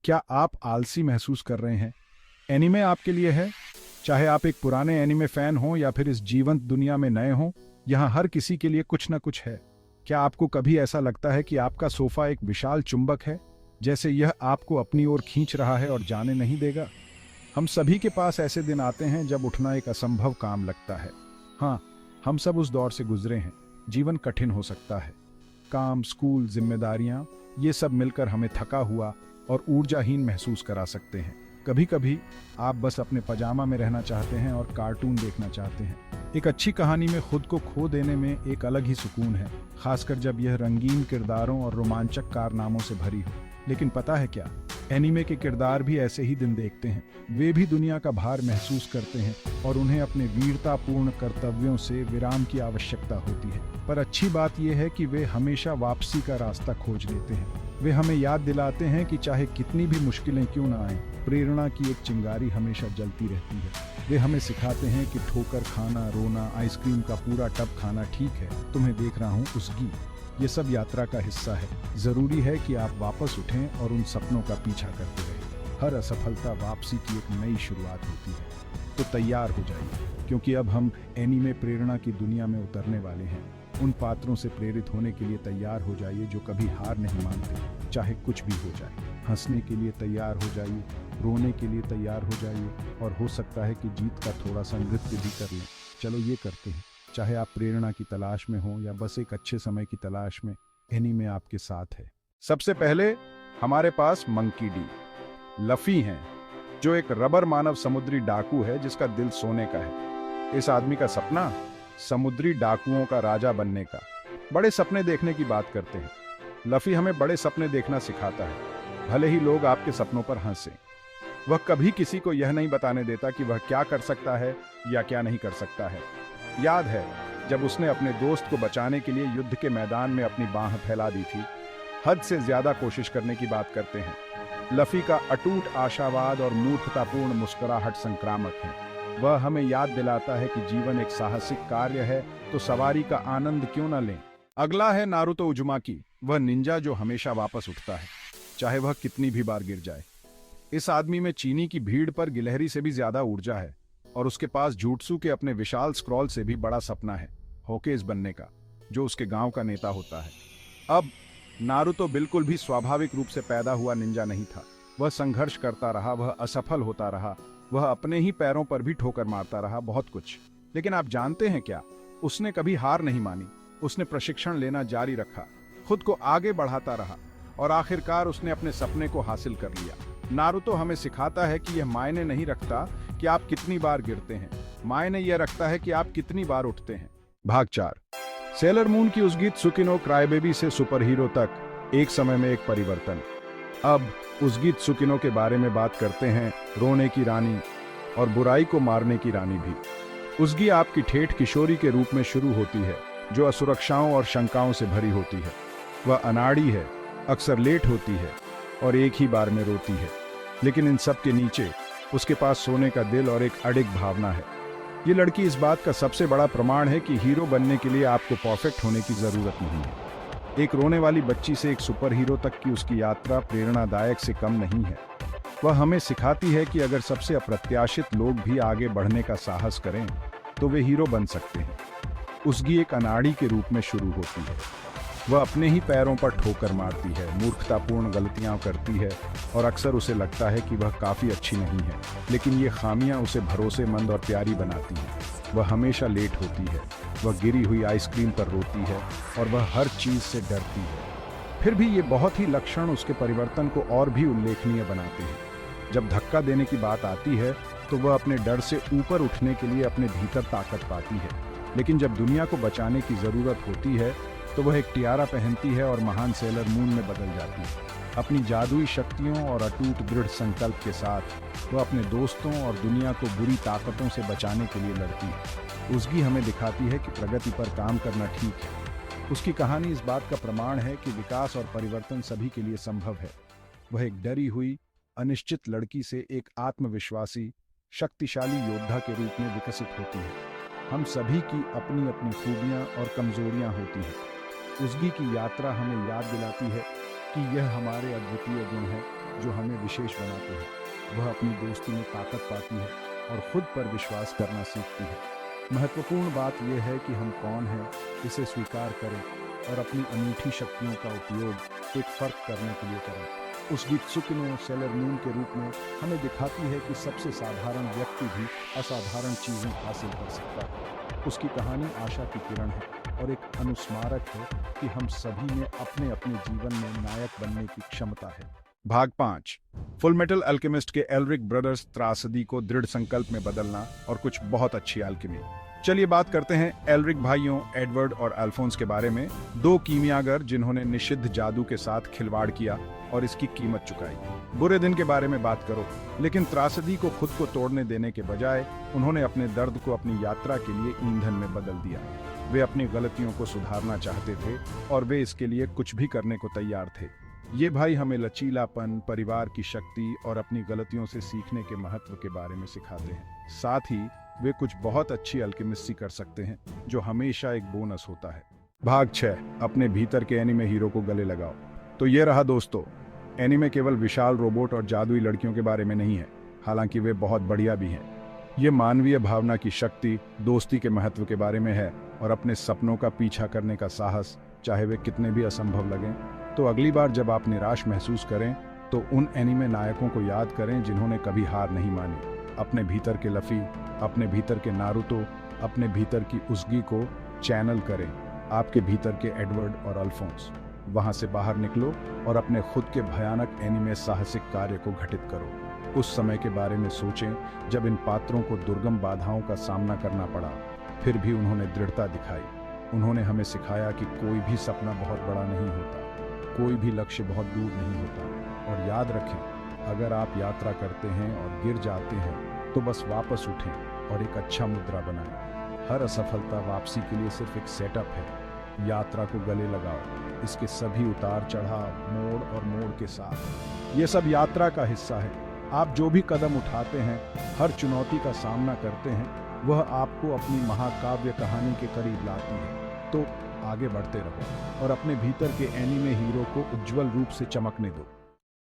क्या आप आलसी महसूस कर रहे हैं? एनीमे आपके लिए है। चाहे आप एक पुराने एनीमे फैन हो या फिर इस जीवंत दुनिया में नए हो, यहाँ हर किसी के लिए कुछ ना कुछ है। क्या आपको कभी ऐसा लगता है कि आपका सोफा एक विशाल चुंबक है, जैसे यह आपको अपनी ओर खींच रहा है और जाने नहीं देगा? हम सभी के पास ऐसे दिन आते हैं जब उठना एक असंभव काम लगता है। हाँ, हम सब उस दौर से गुजरे हैं। जीवन कठिन हो सकता है। काम, स्कूल, जिम्मेदारियां, ये सब मिलकर हमें थका हुआ और ऊर्जाहीन महसूस करा सकते हैं। कभी कभी आप बस अपने पजामा में रहना चाहते हैं और कार्टून देखना चाहते हैं। एक अच्छी कहानी में खुद को खो देने में एक अलग ही सुकून है, खासकर जब यह रंगीन किरदारों और रोमांचक कारनामों से भरी हो। लेकिन पता है क्या, एनीमे के किरदार भी ऐसे ही दिन देखते हैं। वे भी दुनिया का भार महसूस करते हैं और उन्हें अपने वीरतापूर्ण कर्तव्यों से विराम की आवश्यकता होती है। पर अच्छी बात यह है कि वे हमेशा वापसी का रास्ता खोज लेते हैं। वे हमें याद दिलाते हैं कि चाहे कितनी भी मुश्किलें क्यों ना आएं, प्रेरणा की एक चिंगारी हमेशा जलती रहती है। वे हमें सिखाते हैं कि ठोकर खाना, रोना, आइसक्रीम का पूरा टब खाना ठीक है, तुम्हें देख रहा हूँ उसकी। ये सब यात्रा का हिस्सा है। जरूरी है कि आप वापस उठें और उन सपनों का पीछा करते रहें। हर असफलता वापसी की एक नई शुरुआत होती है। तो तैयार हो जाइए, क्योंकि अब हम एनीमे प्रेरणा की दुनिया में उतरने वाले हैं। उन पात्रों से प्रेरित होने के लिए तैयार हो जाइए जो कभी हार नहीं मानते, चाहे कुछ भी हो जाए। हंसने के लिए तैयार हो जाइए, रोने के लिए तैयार हो जाइए, और हो सकता है कि जीत का थोड़ा सा नृत्य भी कर लें। चलो ये करते हैं। चाहे आप प्रेरणा की तलाश में हो या बस एक अच्छे समय की तलाश में, एनीमे आपके साथ है। सबसे पहले हमारे पास मंकी डी, लफी हैं, जो एक रबर मानव समुद्री डाकू है जिसका दिल सोने का है। इस आदमी का सपना समुद्री डाकुओं का राजा बनने का। बड़े सपने देखने की बात करते हैं। लफी हमें बड़े सपने देखना सिखाता है, भले ही लोग आपके सपनों पर हंसें। वह कभी किसी को यह नहीं बताने देता कि वह क्या कर सकता है या क्या नहीं कर सकता है। याद है जब उसने अपने दोस्त को बचाने के लिए युद्ध के मैदान में अपनी बाह फैला दी थी? हद से ज्यादा कोशिश करने की बात करते हैं। लफी का अटूट आशावाद और मूर्खतापूर्ण मुस्कुराहट संक्रामक है। वह हमें याद दिलाता है कि जीवन एक साहसिक कार्य है, तो सवारी का आनंद क्यों न लें। अगला है नारुतो उजुमाकी, वह निंजा जो हमेशा वापस उठता है, चाहे वह कितनी भी बार गिर जाए। इस आदमी में चीनी की भीड़ पर गिलहरी से भी ज्यादा ऊर्जा है, और उसके पास जूट्सु के अपने विशाल स्क्रॉल से भी बड़ा सपना है, होकेज बनने का, जो उसके गांव का नेता होता है। अब नारुतो बिल्कुल भी स्वाभाविक रूप से पैदा हुआ निंजा नहीं था। वह संघर्ष करता रहा, वह असफल होता रहा, वह अपने ही पैरों पर भी ठोकर मारता रहा, बहुत कुछ। लेकिन आप जानते हैं क्या, उसने कभी हार नहीं मानी। उसने प्रशिक्षण लेना जारी रखा, खुद को आगे बढ़ाता रहा, और आखिरकार उसने अपने सपने को हासिल कर लिया। नारुतो हमें सिखाता है कि यह मायने नहीं रखता कि आप कितनी बार गिरते हैं, मायने यह रखता है कि आप कितनी बार उठते हैं। भाग 4। सेलर मून की उस गीत सुकिनो क्राईबेबी से सुपर हीरो तक, एक समय में एक परिवर्तन। अब उस गीत सुकिनो के बारे में बात करते हैं, रोने की रानी और बुराई को मारने की रानी भी। उसगी आपकी ठेठ किशोरी के रूप में शुरू होती है, जो असुरक्षाओं और शंकाओं से भरी होती है। वह अनाड़ी है, अक्सर लेट होती है और एक ही बार में रोती है। लेकिन इन सब के नीचे उसके पास सोने का दिल और एक अडिग भावना है। ये लड़की इस बात का सबसे बड़ा प्रमाण है कि हीरो बनने के लिए आपको परफेक्ट होने की जरूरत नहीं है। एक रोने वाली बच्ची से एक सुपर हीरो तक की उसकी यात्रा प्रेरणादायक से कम नहीं है। वह हमें सिखाती है कि अगर सबसे अप्रत्याशित लोग भी आगे बढ़ने का साहस करें, तो वे हीरो बन सकते हैं। उसगी एक अनाड़ी के रूप में शुरू होती है। वह अपने ही पैरों पर ठोकर मारती है, मूर्खतापूर्ण गलतियां करती है, और अक्सर उसे लगता है कि वह काफ़ी अच्छी नहीं है। लेकिन ये खामियां उसे भरोसेमंद और प्यारी बनाती हैं। वह हमेशा लेट होती है, वह गिरी हुई आइसक्रीम पर रोती है, और वह हर चीज़ से डरती है। फिर भी ये बहुत ही लक्षण उसके परिवर्तन को और भी उल्लेखनीय बनाते हैं। जब धक्का देने की बात आती है, तो वह अपने डर से ऊपर उठने के लिए अपने भीतर ताकत पाती है। लेकिन जब दुनिया को बचाने की ज़रूरत होती है, तो वह एक टियारा पहनती है और महान सेलर मून में बदल जाती है। अपनी जादुई शक्तियों और अटूट दृढ़ संकल्प के साथ वह अपने दोस्तों और दुनिया को बुरी ताकतों से बचाने के लिए लड़ती है। उसगी हमें दिखाती है कि प्रगति पर काम करना ठीक है। उसकी कहानी इस बात का प्रमाण है कि विकास और परिवर्तन सभी के लिए संभव है। वह एक डरी हुई, अनिश्चित लड़की से एक आत्मविश्वासी, शक्तिशाली योद्धा के रूप में विकसित होती है। हम सभी की अपनी अपनी खूबियां और कमजोरियां होती हैं। उसगी की यात्रा हमें याद दिलाती है कि यह हमारे अद्वितीय गुण है जो हमें विशेष बनाते हैं। वह अपनी दोस्ती में ताकत पाती है और खुद पर विश्वास करना सीखती है। महत्वपूर्ण बात यह है कि हम कौन हैं, इसे स्वीकार करें और अपनी अनूठी शक्तियों का उपयोग एक फर्क करने के लिए करें। उस गीत सुकिनो सेलर मून के रूप में हमें दिखाती है कि सबसे साधारण व्यक्ति भी असाधारण चीजें हासिल कर सकता है। उसकी कहानी आशा की किरण है और एक अनुस्मारक है कि हम सभी में अपने अपने जीवन में नायक बनने की क्षमता है। भाग 5। फुल मेटल अल्केमिस्ट के एल्रिक ब्रदर्स त्रासदी को दृढ़ संकल्प में बदलना और कुछ बहुत अच्छी अल्केमी। चलिए बात करते हैं एल्रिक भाइयों एडवर्ड और अल्फोंस के बारे में, दो कीमियागर जिन्होंने निषिद्ध जादू के साथ खिलवाड़ किया और इसकी कीमत चुकाई। बुरे दिन के बारे में बात करो, लेकिन त्रासदी को खुद को तोड़ने देने के बजाय उन्होंने अपने दर्द को अपनी यात्रा के लिए ईंधन में बदल दिया। वे अपनी गलतियों को सुधारना चाहते थे और वे इसके लिए कुछ भी करने को तैयार थे। ये भाई हमें लचीलापन, परिवार की शक्ति और अपनी गलतियों से सीखने के महत्व के बारे में सिखाते हैं। साथ ही वे कुछ बहुत अच्छी अल्केमिस्ट्री कर सकते हैं जो हमेशा एक बोनस होता है। भाग 6। अपने भीतर के एनीमे हीरो को गले लगाओ। तो ये रहा दोस्तों, एनीमे केवल विशाल रोबोट और जादुई लड़कियों के बारे में नहीं है, हालांकि वे बहुत बढ़िया भी हैं। ये मानवीय भावना की शक्ति, दोस्ती के महत्व के बारे में है और अपने सपनों का पीछा करने का साहस, चाहे वे कितने भी असंभव लगें। तो अगली बार जब आप निराश महसूस करें तो उन एनीमे नायकों को याद करें जिन्होंने कभी हार नहीं मानी। अपने भीतर के लफी, अपने भीतर के नारुतो, अपने भीतर की उसगी को चैनल करें, आपके भीतर के एडवर्ड और अल्फोंस। वहां से बाहर निकलो और अपने खुद के भयानक एनीमे साहसिक कार्य को घटित करो। उस समय के बारे में सोचें जब इन पात्रों को दुर्गम बाधाओं का सामना करना पड़ा, फिर भी उन्होंने दृढ़ता दिखाई। उन्होंने हमें सिखाया कि कोई भी सपना बहुत बड़ा नहीं होता, कोई भी लक्ष्य बहुत दूर नहीं होता। और याद रखें, अगर आप यात्रा करते हैं और गिर जाते हैं तो बस वापस उठें और एक अच्छा मुद्रा बनाएं। हर असफलता वापसी के लिए सिर्फ एक सेटअप है। यात्रा को गले लगाओ, इसके सभी उतार चढ़ाव, मोड़ और मोड़ के साथ। ये सब यात्रा का हिस्सा है। आप जो भी कदम उठाते हैं, हर चुनौती का सामना करते हैं, वह आपको अपनी महाकाव्य कहानी के करीब लाती है। तो आगे बढ़ते रहो और अपने भीतर के एनीमे हीरो को उज्जवल रूप से चमकने दो।